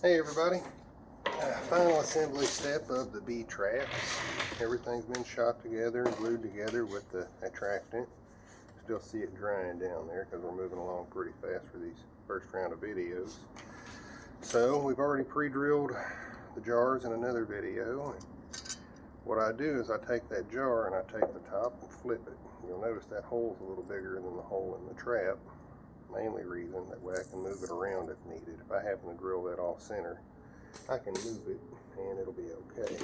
Hey everybody, final assembly step of the B-traps. Everything's been shot together and glued together with the attractant. Still see it drying down there because we're moving along pretty fast for these first round of videos. So we've already pre-drilled the jars in another video. And what I do is I take that jar and I take the top and flip it. You'll notice that hole's a little bigger than the hole in the trap. Mainly reason that way I can move it around if needed. If I happen to drill that off center, I can move it and it'll be okay.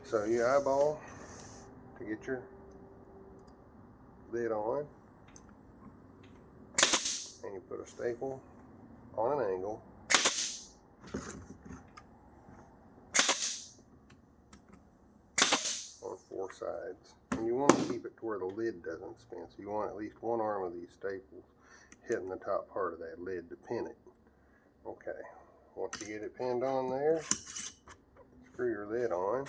So you eyeball to get your lid on, and you put a staple on an angle. On 4 sides. And you want to keep it to where the lid doesn't spin. So you want at least one arm of these staples hitting the top part of that lid to pin it. Okay, once you get it pinned on there, screw your lid on,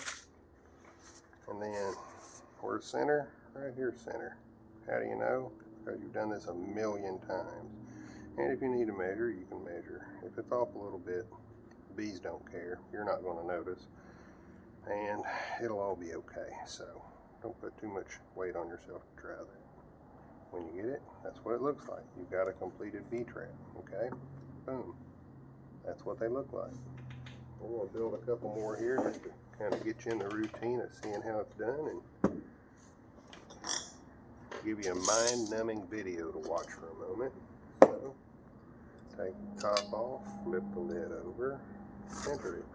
and then where's center? Right here, center. How do you know? Because you've done this a million times. And if you need to measure, you can measure. If it's off a little bit, bees don't care. You're not going to notice, and it'll all be okay. So don't put too much weight on yourself to try that. When you get it, that's what it looks like. You've got a completed B-trap, okay? Boom. That's what they look like. We're going to build a couple more here just to kind of get you in the routine of seeing how it's done and give you a mind-numbing video to watch for a moment. So, take the top off, flip the lid over, center it.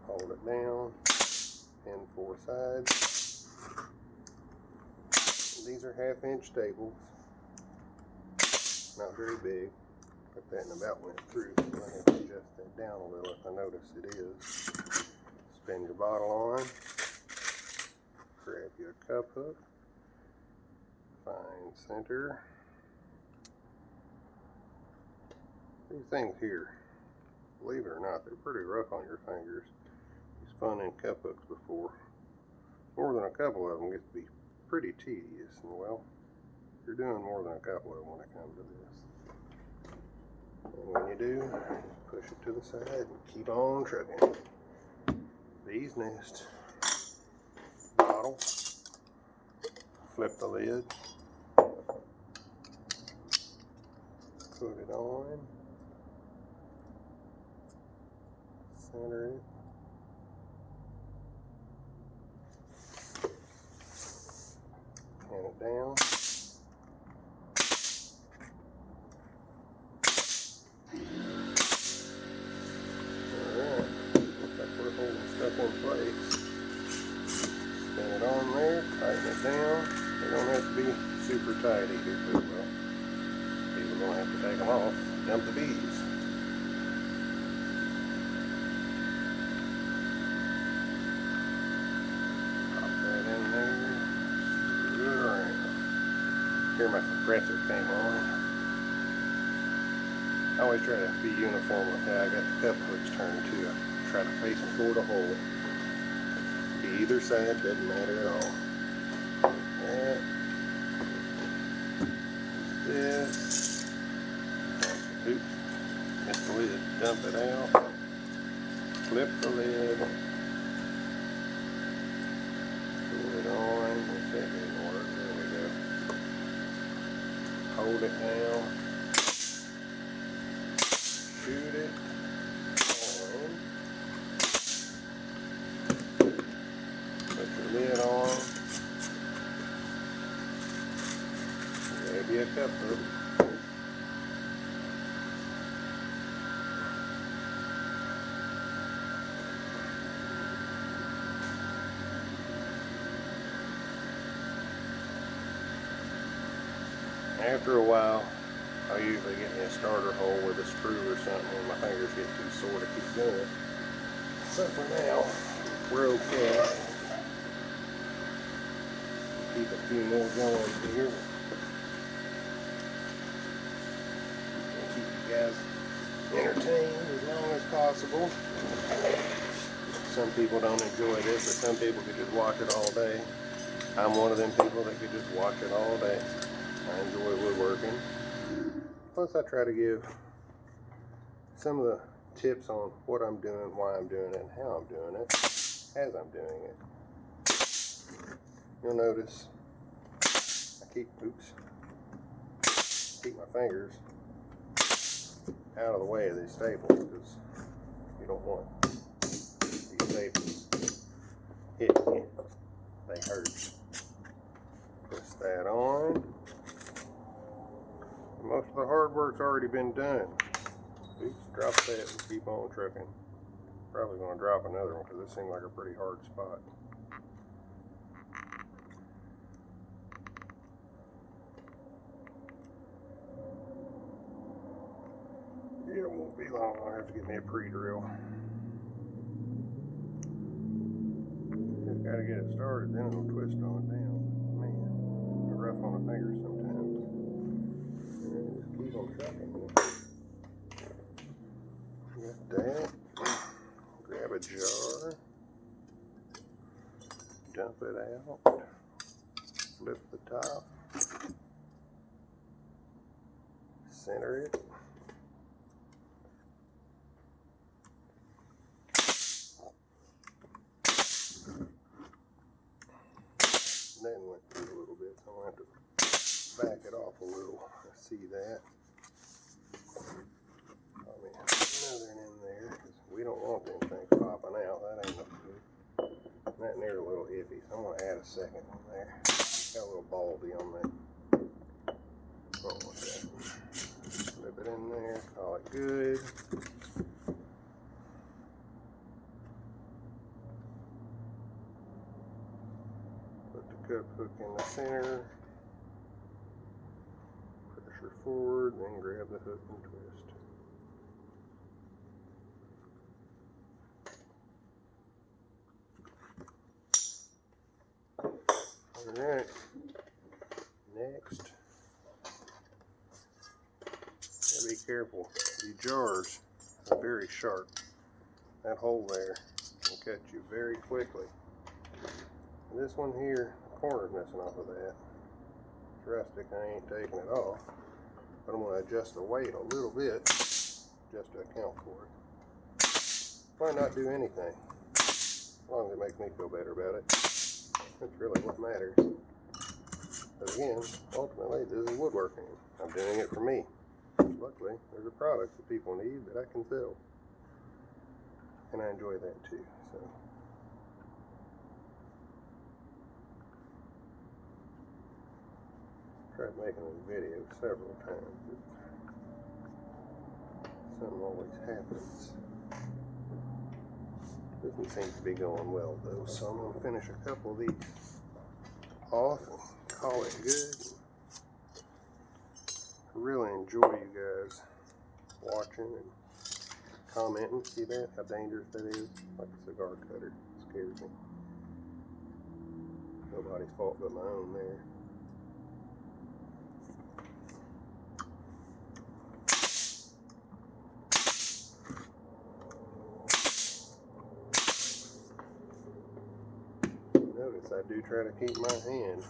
Hold it down, pin 4 sides. These are 1/2-inch staples, not very big, but that about went through. So I have to adjust that down a little if I notice it is. Spin your bottle on, grab your cup hook, find center. These things here, believe it or not, they're pretty rough on your fingers. You spun in cup hooks before. More than a couple of them gets to be pretty tedious, and well, you're doing more than a couple of them when it comes to this. And when you do, push it to the side and keep on trucking. Bees nest. Bottle. Flip the lid. Put it on. Center it. Pin it down. Alright, looks like we're holding stuff in place. Spin it on there, tighten it down. They don't have to be super tight either, but well, people don't have to take them off. Dump the bees. Pop that in there. Screw it around. Here my compressor came on. I always try to be uniform with how I got the cup hooks turned too. I try to face them toward a hole. Be either side, doesn't matter at all. That. This. Oops. Missed the lid. Dump it out. Flip the lid. Pull it on. That didn't work. There we go. Hold it down. Shoot it on. Put your lid on. Grab you a cup hook. After a while, I'll usually get me a starter hole with a screw or something when my fingers get too sore to keep going. So for now, we're okay. Keep a few more going here. Keep you guys entertained as long as possible. Some people don't enjoy this, but some people could just watch it all day. I'm one of them people that could just watch it all day. I enjoy woodworking. Plus I try to give some of the tips on what I'm doing, why I'm doing it, and how I'm doing it as I'm doing it. You'll notice I keep my fingers out of the way of these staples because you don't want these staples hitting you. They hurt. Twist that on. Most of the hard work's already been done. Oops, drop that and keep on trucking. Probably going to drop another one because this seemed like a pretty hard spot. It won't be long. I'll have to get me a pre-drill. Just got to get it started, then it'll twist on down. Man, it's rough on the fingers sometimes. Just keep on trucking. Got that. Grab a jar. Dump it out. Flip the top. Center it. Then went through a little bit, so I'm going to have to back it off a little. I see that. Probably another in there, because we don't want them things popping out. That ain't no good. That near a little iffy, so I'm going to add a second one there. Got a little baldy on that. Oh, what's that? Flip it in there, call it good. Cup hook in the center, pressure forward, then grab the hook and twist. Alright, next, gotta be careful. These jars are very sharp. That hole there can cut you very quickly. And this one here, corner's messing off of that. It's rustic, I ain't taking it off. But I'm going to adjust the weight a little bit just to account for it. Might not do anything, as long as it makes me feel better about it. That's really what matters. But again, ultimately, this is woodworking. I'm doing it for me. Luckily, there's a product that people need that I can sell. And I enjoy that too. So. Tried making this video several times, but something always happens. Doesn't seem to be going well though, so I'm going to finish a couple of these off and call it good. I really enjoy you guys watching and commenting. See that? How dangerous that is? Like a cigar cutter. It scares me. Nobody's fault but my own there. Notice I do try to keep my hand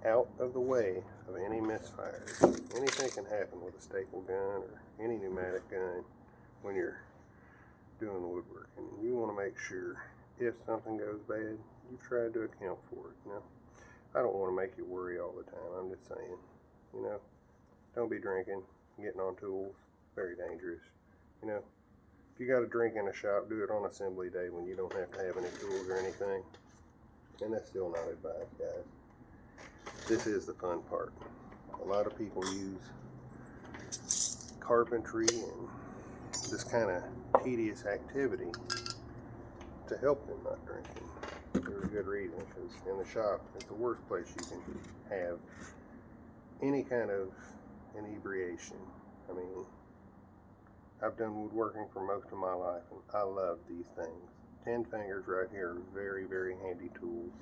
out of the way of any misfires. Anything can happen with a staple gun or any pneumatic gun when you're doing woodworking. You want to make sure if something goes bad, you try to account for it. You know, I don't want to make you worry all the time. I'm just saying, you know, don't be drinking, getting on tools, very dangerous. You know, if you got a drink in a shop, do it on assembly day when you don't have to have any tools or anything. And that's still not advised, guys. This is the fun part. A lot of people use carpentry and this kind of tedious activity to help them not drinking. There's a good reason, because in the shop, it's the worst place you can have any kind of inebriation. I mean, I've done woodworking for most of my life, and I love these things. 10 fingers right here are very, very handy tools.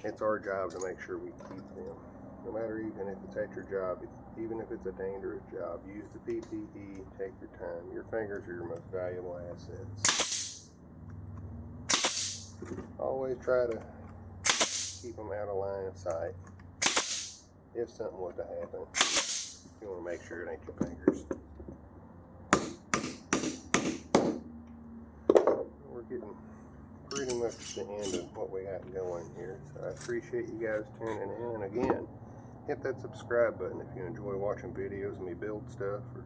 It's our job to make sure we keep them. No matter even if it's at your job, even if it's a dangerous job, use the PPE, take your time. Your fingers are your most valuable assets. Always try to keep them out of line of sight if something was to happen. You want to make sure it ain't your fingers. We're getting pretty much to the end of what we got going here. So I appreciate you guys tuning in. And again, hit that subscribe button if you enjoy watching videos of me build stuff or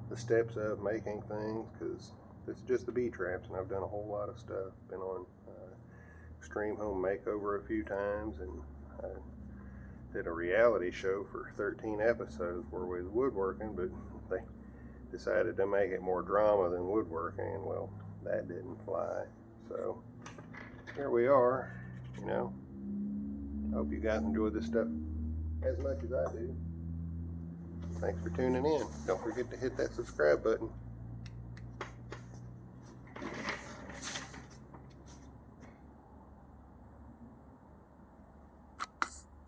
the steps of making things, because this is just the B-traps and I've done a whole lot of stuff. Been on Extreme Home Makeover a few times, and I did a reality show for 13 episodes where we was woodworking, but they decided to make it more drama than woodworking, and well, that didn't fly. So here we are, you know. I hope you guys enjoy this stuff as much as I do. Thanks for tuning in. Don't forget to hit that subscribe button.